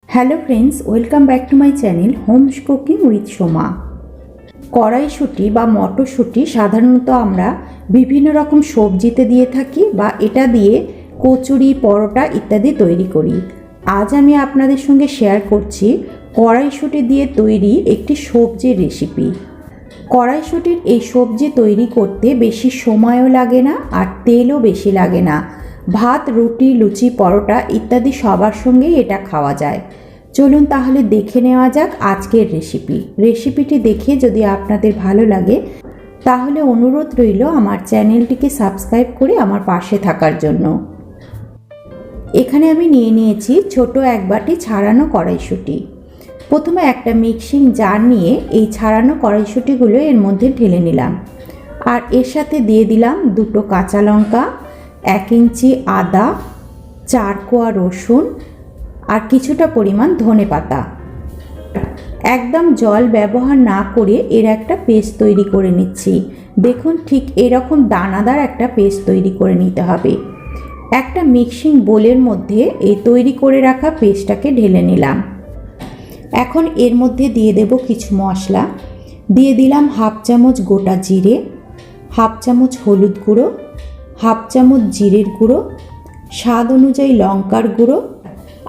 Hello friends, welcome back to my channel homes cooking with Soma. কড়াইশুঁটি বা মটরশুঁটি সাধারণত আমরা বিভিন্ন রকম সবজিতে দিয়ে থাকি বা এটা দিয়ে কচুরি, পরোটা ইত্যাদি তৈরি করি। আজ আমি আপনাদের সঙ্গে শেয়ার করছি কড়াইশুঁটি দিয়ে তৈরি একটি সবজির রেসিপি। কড়াইশুঁটির এই সবজি তৈরি করতে বেশি সময়ও লাগে না আর তেলও বেশি লাগে না। ভাত, রুটি, লুচি, পরোটা ইত্যাদি সবার সঙ্গেই এটা খাওয়া যায়। চলুন তাহলে দেখে নেওয়া যাক আজকের রেসিপিটি দেখে যদি আপনাদের ভালো লাগে তাহলে অনুরোধ রইল আমার চ্যানেলটিকে সাবস্ক্রাইব করে আমার পাশে থাকার জন্য। এখানে আমি নিয়ে নিয়েছি ছোট এক বাটি ছাড়ানো কড়াইশুঁটি। প্রথমে একটা মিক্সিং জার নিয়ে এই ছাড়ানো কড়াইশুঁটিগুলো এর মধ্যে ঢেলে নিলাম আর এর সাথে দিয়ে দিলাম 2 কাঁচা লঙ্কা, 1 ইঞ্চি আদা, 4 কোয়া রসুন আর কিছুটা পরিমাণ ধনেপাতা। একদম জল ব্যবহার না করে এর একটা পেস্ট তৈরি করে নিচ্ছি। দেখুন ঠিক এরকম দানাদার একটা পেস্ট তৈরি করে নিতে হবে। একটা মিক্সিং বোলের মধ্যে এই তৈরি করে রাখা পেস্টটাকে ঢেলে নিলাম। এখন এর মধ্যে দিয়ে দেব কিছু মশলা। দিয়ে দিলাম 1/2 চামচ গোটা জিরে, 1/2 চামচ হলুদ গুঁড়ো, 1/2 চামচ জিরের গুঁড়ো, স্বাদ অনুযায়ী লঙ্কার গুঁড়ো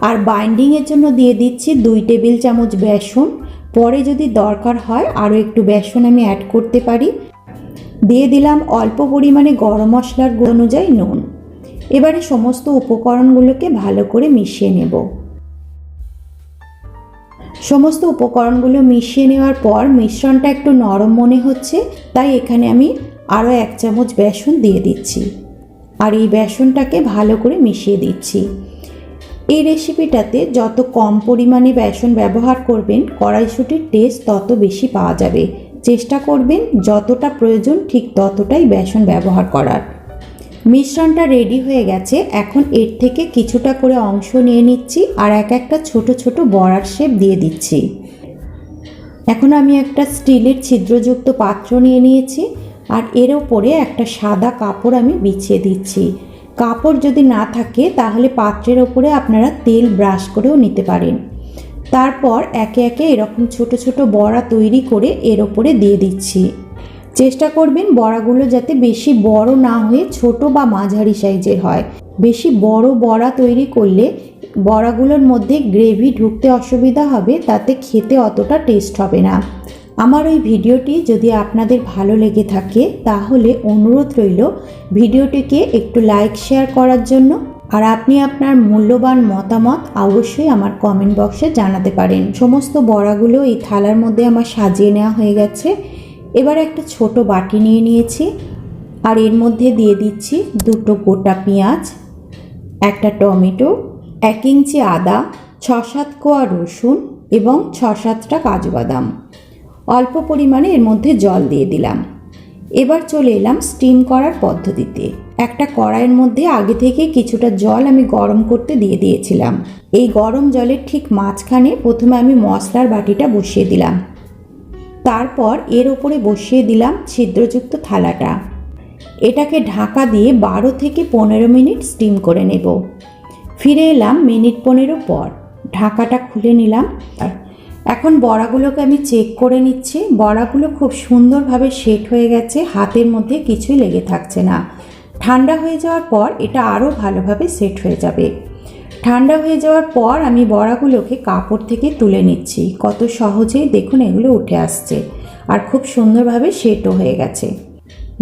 আর বাইন্ডিংয়ের জন্য দিয়ে দিচ্ছি 2 টেবিল চামচ বেসন। পরে যদি দরকার হয় আরও একটু বেসন আমি অ্যাড করতে পারি। দিয়ে দিলাম অল্প পরিমাণে গরম মশলার গুঁড়ো অনুযায়ী নুন। এবারে সমস্ত উপকরণগুলোকে ভালো করে মিশিয়ে নেব। সমস্ত উপকরণগুলো মিশিয়ে নেওয়ার পর মিশ্রণটা একটু নরম মনে হচ্ছে, তাই এখানে আমি আরও 1 চামচ বেসন দিয়ে দিচ্ছি আর এই বেসনটাকে ভালো করে মিশিয়ে দিচ্ছি। এই রেসিপিটাতে যত কম পরিমাণে বেসন ব্যবহার করবেন কড়াইশুঁটির টেস্ট তত বেশি পাওয়া যাবে। চেষ্টা করবেন যতটা প্রয়োজন ঠিক ততটাই বেসন ব্যবহার করার। মিশ্রণটা রেডি হয়ে গেছে। এখন এর থেকে কিছুটা করে অংশ নিয়ে নিচ্ছি আর একটা ছোট ছোট বড়ার শেপ দিয়ে দিচ্ছি। এখন আমি একটা স্টিলের ছিদ্রযুক্ত পাত্র নিয়ে নিয়েছি আর এর ওপরে একটা সাদা কাপড় আমি বিছিয়ে দিচ্ছি। কাপড় যদি না থাকে তাহলে পাত্রের ওপরে আপনারা তেল ব্রাশ করেও নিতে পারেন। তারপর একে একে এরকম ছোট ছোট বড়া তৈরি করে এর ওপরে দিয়ে দিচ্ছি। চেষ্টা করবেন বড়াগুলো যাতে বেশি বড় না হয়ে ছোট বা মাঝারি সাইজের হয়। বেশি বড় বড়া তৈরি করলে বড়াগুলোর মধ্যে গ্রেভি ঢুকতে অসুবিধা হবে, তাতে খেতে অতটা টেস্ট হবে না। আমার ওই ভিডিওটি যদি আপনাদের ভালো লেগে থাকে তাহলে অনুরোধ রইল ভিডিওটিকে একটু লাইক শেয়ার করার জন্য। আর আপনি আপনার মূল্যবান মতামত অবশ্যই আমার কমেন্ট বক্সে জানাতে পারেন। সমস্ত বড়াগুলো এই থালার মধ্যে আমার সাজিয়ে নেওয়া হয়ে গেছে। এবার একটা ছোট বাটি নিয়ে নিয়েছি আর এর মধ্যে দিয়ে দিচ্ছি 2 গোটা পেঁয়াজ, একটা টমেটো, 1 ইঞ্চি আদা, 6-7 কোয়া রসুন এবং 6-7টা কাজু বাদাম। অল্প পরিমাণে এর মধ্যে জল দিয়ে দিলাম। এবার চলে এলাম স্টিম করার পদ্ধতিতে। একটা কড়াইয়ের মধ্যে আগে থেকে কিছুটা জল আমি গরম করতে দিয়ে দিয়েছিলাম। এই গরম জলের ঠিক মাঝখানে প্রথমে আমি মশলার বাটিটা বসিয়ে দিলাম। তারপর এর ওপরে বসিয়ে দিলাম ছিদ্রযুক্ত থালাটা। এটাকে ঢাকা দিয়ে 12 থেকে 15 মিনিট স্টিম করে নেব। ফিরে এলাম মিনিট 15 পর। ঢাকাটা খুলে নিলাম। এখন বড়াগুলোকে আমি চেক করে নিচ্ছি। বড়াগুলো খুব সুন্দরভাবে সেট হয়ে গেছে, হাতের মধ্যে কিছুই লেগে থাকছে না। ঠান্ডা হয়ে যাওয়ার পর এটা আরও ভালোভাবে সেট হয়ে যাবে। ঠান্ডা হয়ে যাওয়ার পর আমি বড়াগুলোকে কাপড় থেকে তুলে নিচ্ছি। কত সহজেই দেখুন এগুলো উঠে আসছে আর খুব সুন্দরভাবে সেটও হয়ে গেছে।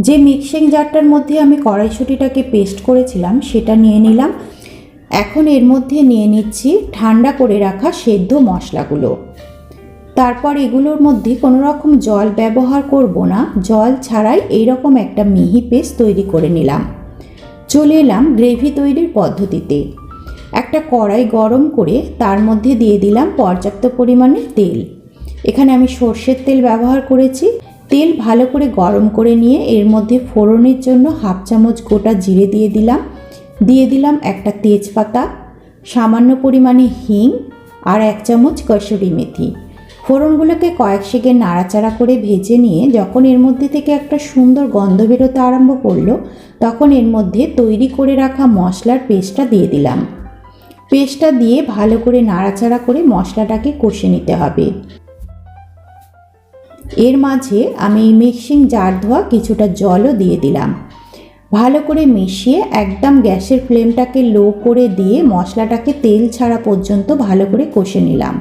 যে মিক্সিং জারটার মধ্যে আমি কড়াইশুঁটিটাকে পেস্ট করেছিলাম সেটা নিয়ে নিলাম। এখন এর মধ্যে নিয়ে নিচ্ছি ঠান্ডা করে রাখা সেদ্ধ মশলাগুলো। তারপর এগুলোর মধ্যে কোনো রকম জল ব্যবহার করব না, জল ছাড়াই এইরকম একটা মিহি পেস্ট তৈরি করে নিলাম। চলে এলাম গ্রেভি তৈরির পদ্ধতিতে। একটা কড়াই গরম করে তার মধ্যে দিয়ে দিলাম পর্যাপ্ত পরিমাণে তেল। এখানে আমি সর্ষের তেল ব্যবহার করেছি। তেল ভালো করে গরম করে নিয়ে এর মধ্যে ফোড়নের জন্য 1/2 চামচ গোটা জিরে দিয়ে দিলাম একটা তেজপাতা, সামান্য পরিমাণে হিং আর 1 চামচ কসুরি মেথি। ফোড়নগুলোকে কয়েক সেকেন্ড নাড়াচাড়া করে ভেজে নিয়ে যখন এর মধ্যে থেকে একটা সুন্দর গন্ধ বেরোতে আরম্ভ করলো তখন এর মধ্যে তৈরি করে রাখা মশলার পেস্টটা দিয়ে দিলাম। পেস্টটা দিয়ে ভালো করে নাড়াচাড়া করে মশলাটাকে কষে নিতে হবে। এর মাঝে আমি মিক্সিং জার ধোয়া কিছুটা জলও দিয়ে দিলাম। ভালো করে মিশিয়ে একদম গ্যাসের ফ্লেমটাকে লো করে দিয়ে মশলাটাকে তেল ছাড়া পর্যন্ত ভালো করে কষে নিলাম।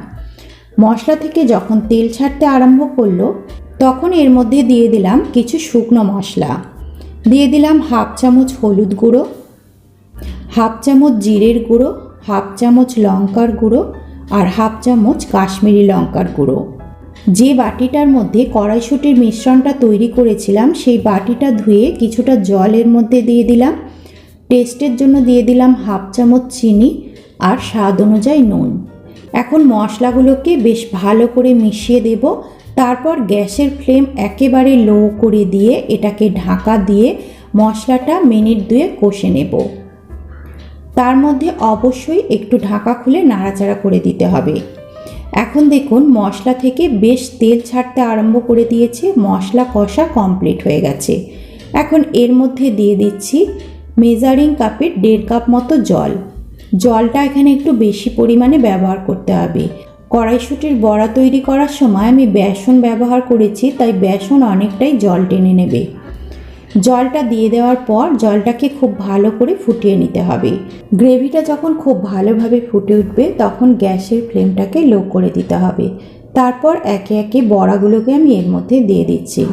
মশলা থেকে যখন তেল ছাড়তে আরম্ভ করলো তখন এর মধ্যে দিয়ে দিলাম কিছু শুকনো মশলা। দিয়ে দিলাম 1/2 চামচ হলুদ গুঁড়ো, 1/2 চামচ জিরের গুঁড়ো, 1/2 চামচ লঙ্কার গুঁড়ো আর 1/2 চামচ কাশ্মীরি লঙ্কার গুঁড়ো। যে বাটিটার মধ্যে কড়াইশুঁটির মিশ্রণটা তৈরি করেছিলাম সেই বাটিটা ধুয়ে কিছুটা জলের মধ্যে দিয়ে দিলাম। টেস্টের জন্য দিয়ে দিলাম 1/2 চামচ চিনি আর স্বাদ অনুযায়ী নুন। এখন মশলাগুলোকে বেশ ভালো করে মিশিয়ে দেব। তারপর গ্যাসের ফ্লেম একেবারে লো করে দিয়ে এটাকে ঢাকা দিয়ে মশলাটা মিনিট 2 কষে নেব। তার মধ্যে অবশ্যই একটু ঢাকা খুলে নাড়াচাড়া করে দিতে হবে। এখন দেখুন মশলা থেকে বেশ তেল ছাড়তে আরম্ভ করে দিয়েছে, মশলা কষা কমপ্লিট হয়ে গেছে। এখন এর মধ্যে দিয়ে দিচ্ছি মেজারিং কাপের 1.5 কাপ মতো জল। জলটা এখানে একটু বেশি পরিমাণে ব্যবহার করতে হবে। কড়াইশুঁটির বড়া তৈরি করার সময় আমি বেসন ব্যবহার করেছি, তাই বেসন অনেকটাই জল টেনে নেবে। জলটা দিয়ে দেওয়ার পর জলটাকে খুব ভালো করে ফুটিয়ে নিতে হবে। গ্রেভিটা যখন খুব ভালোভাবে ফুটে উঠবে তখন গ্যাসের ফ্লেমটাকে লো করে দিতে হবে। তারপর একে একে বড়াগুলোকে আমি এর মধ্যে দিয়ে দিচ্ছি।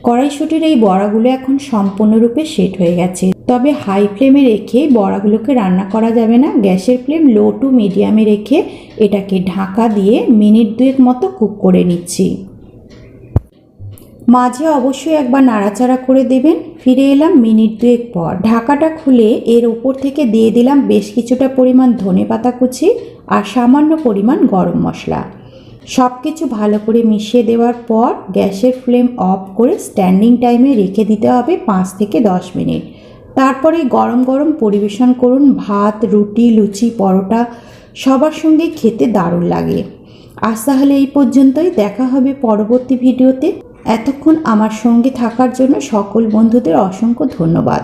কড়াইশুঁটির এই বড়াগুলো এখন সম্পূর্ণরূপে সেট হয়ে গেছে, তবে হাই ফ্লেমে রেখে বড়াগুলোকে রান্না করা যাবে না। গ্যাসের ফ্লেম লো টু মিডিয়ামে রেখে এটাকে ঢাকা দিয়ে মিনিট 2 মতো কুক করে নিচ্ছি। মাঝে অবশ্যই একবার নাড়াচাড়া করে দেবেন। ফিরে এলাম মিনিট 2 পর। ঢাকাটা খুলে এর উপর থেকে দিয়ে দিলাম বেশ কিছুটা পরিমাণ ধনেপাতা কুচি আর সামান্য পরিমাণ গরম মশলা। সব কিছু ভালো করে মিশিয়ে দেওয়ার পর গ্যাসের ফ্লেম অফ করে স্ট্যান্ডিং টাইমে রেখে দিতে হবে 5 থেকে 10 মিনিট। তারপরে গরম গরম পরিবেশন করুন। ভাত, রুটি, লুচি, পরোটা সবার সঙ্গে খেতে দারুণ লাগে। আজ তাহলে এই পর্যন্তই, দেখা হবে পরবর্তী ভিডিওতে। এতক্ষণ আমার সঙ্গে থাকার জন্য সকল বন্ধুদের অসংখ্য ধন্যবাদ।